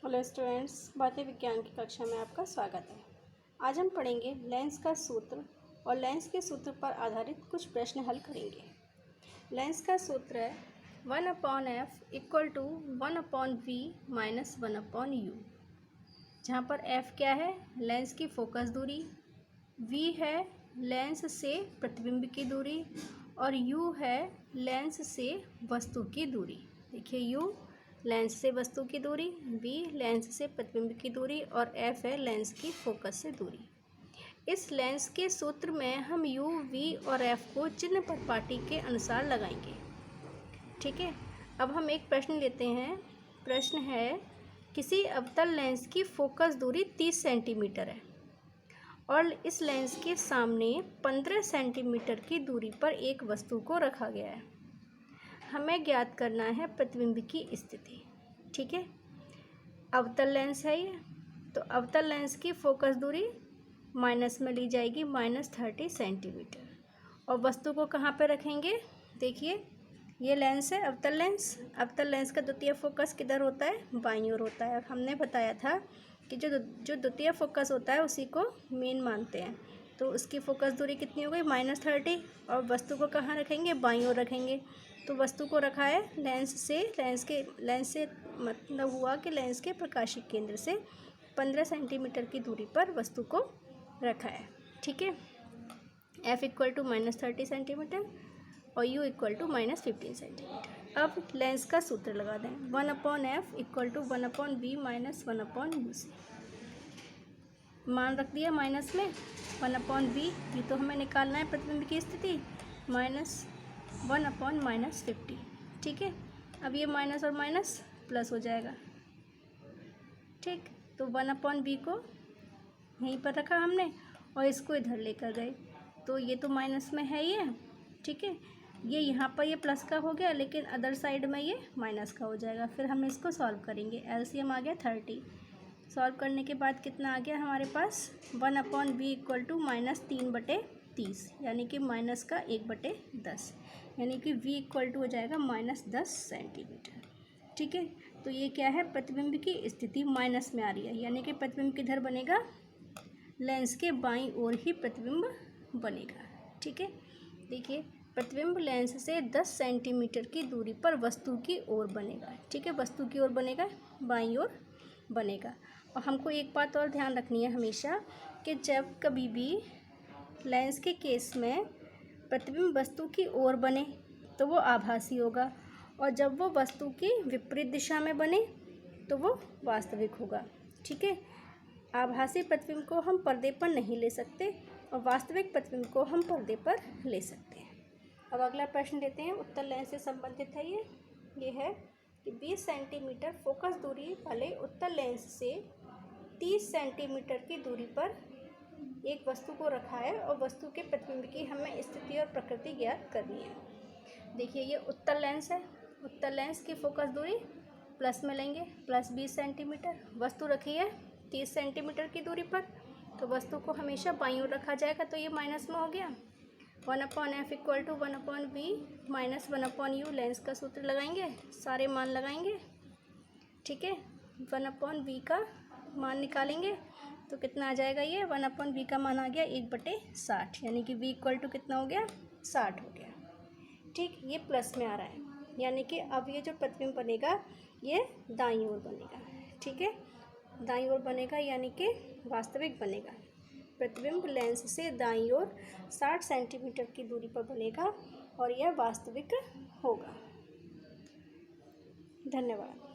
Hello students, बातें विज्ञान की कक्षा में आपका स्वागत है। आज हम पढ़ेंगे लेंस का सूत्र और लेंस के सूत्र पर आधारित कुछ प्रश्न हल करेंगे। लेंस का सूत्र है 1/f = 1/v - 1/u, जहाँ पर f क्या है, लेंस की फोकस दूरी, v है लेंस से प्रतिबिंब की दूरी और u है लेंस से वस्तु की दूरी। देखिए u लेंस से वस्तु की दूरी, v लेंस से प्रतिबिंब की दूरी और f है लेंस की फोकस से दूरी। इस लेंस के सूत्र में हम u, v और f को चिन्ह परिपाटी के अनुसार लगाएंगे। ठीक है, अब हम एक प्रश्न लेते हैं। प्रश्न है, किसी अवतल लेंस की फोकस दूरी 30 सेंटीमीटर है और इस लेंस के सामने 15 सेंटीमीटर की दूरी पर एक वस्तु को रखा गया है। हमें ज्ञात करना है प्रतिबिंब की स्थिति। ठीक है, अवतल लेंस है ये, तो अवतल लेंस की फोकस दूरी माइनस में ली जाएगी -30 सेंटीमीटर और वस्तु को कहाँ पे रखेंगे। देखिए ये लेंस है अवतल लेंस। अवतल लेंस का द्वितीय फोकस किधर होता है, बाईं ओर होता है। और हमने बताया था कि जो द्वितीय फोकस होता है उसी को मेन मानते हैं, तो उसकी फोकस दूरी कितनी हो गई -30 और वस्तु को कहाँ रखेंगे, बाईं ओर रखेंगे। तो वस्तु को रखा है लेंस से मतलब हुआ कि लेंस के प्रकाशिक केंद्र से 15 सेंटीमीटर की दूरी पर वस्तु को रखा है। ठीक है, f = -30 सेंटीमीटर और u = -15 सेंटीमीटर। अब लेंस का सूत्र लगा दें 1/f = 1/v - 1/u से। मान रख दिया माइनस में 1/v, ये तो हमें निकालना है प्रतिबिंब की स्थिति, -1/-50। ठीक है, अब ये माइनस और माइनस प्लस हो जाएगा। ठीक, तो 1/v को यहीं पर रखा हमने और इसको इधर लेकर गए, तो ये तो माइनस में है ये। ठीक है, ये यहाँ पर ये प्लस का हो गया, लेकिन अदर साइड में ये माइनस का हो जाएगा। फिर हम इसको सॉल्व करेंगे। एलसीएम आ गया 30। सॉल्व करने के बाद कितना आ गया हमारे पास, 1/v = -3/30, यानी कि माइनस का 1/10, यानी कि v = हो जाएगा -10 सेंटीमीटर। ठीक है, तो ये क्या है, प्रतिबिंब की स्थिति माइनस में आ रही है, यानी कि प्रतिबिंब किधर बनेगा, लेंस के बाईं ओर ही प्रतिबिंब बनेगा। ठीक है, देखिए प्रतिबिंब लेंस से 10 सेंटीमीटर की दूरी पर वस्तु की ओर बनेगा। ठीक है, वस्तु की ओर बनेगा, बाईं ओर बनेगा। और हमको एक बात और ध्यान रखनी है हमेशा कि जब कभी भी लेंस के केस में प्रतिबिंब वस्तु की ओर बने तो वो आभासी होगा, और जब वो वस्तु की विपरीत दिशा में बने तो वो वास्तविक होगा। ठीक है, आभासी प्रतिबिंब को हम पर्दे पर नहीं ले सकते और वास्तविक प्रतिबिंब को हम पर्दे पर ले सकते हैं। अब अगला प्रश्न लेते हैं, उत्तल लेंस से संबंधित है ये है कि 20 सेंटीमीटर फोकस दूरी वाले उत्तल लेंस से 30 सेंटीमीटर की दूरी पर एक वस्तु को रखा है और वस्तु के प्रतिबिंब की हमें स्थिति और प्रकृति ज्ञात करनी है। देखिए ये उत्तल लेंस है, उत्तल लेंस की फोकस दूरी प्लस में लेंगे, +20 सेंटीमीटर। वस्तु रखी है 30 सेंटीमीटर की दूरी पर, तो वस्तु को हमेशा बाईं ओर रखा जाएगा, तो ये माइनस में हो गया। 1/f = 1/v - 1/u, लेंस का सूत्र लगाएंगे, सारे मान लगाएंगे। ठीक है, 1/v का मान निकालेंगे तो कितना आ जाएगा, ये 1/v का मान आ गया 1/60, यानी कि v = कितना हो गया, 60 हो गया। ठीक, ये प्लस में आ रहा है, यानी कि अब ये जो प्रतिबिंब बनेगा ये दाईं ओर बनेगा। ठीक है, दाईं ओर बनेगा यानी कि वास्तविक बनेगा। प्रतिबिंब लेंस से दाईं ओर 60 सेंटीमीटर की दूरी पर बनेगा और यह वास्तविक होगा। धन्यवाद।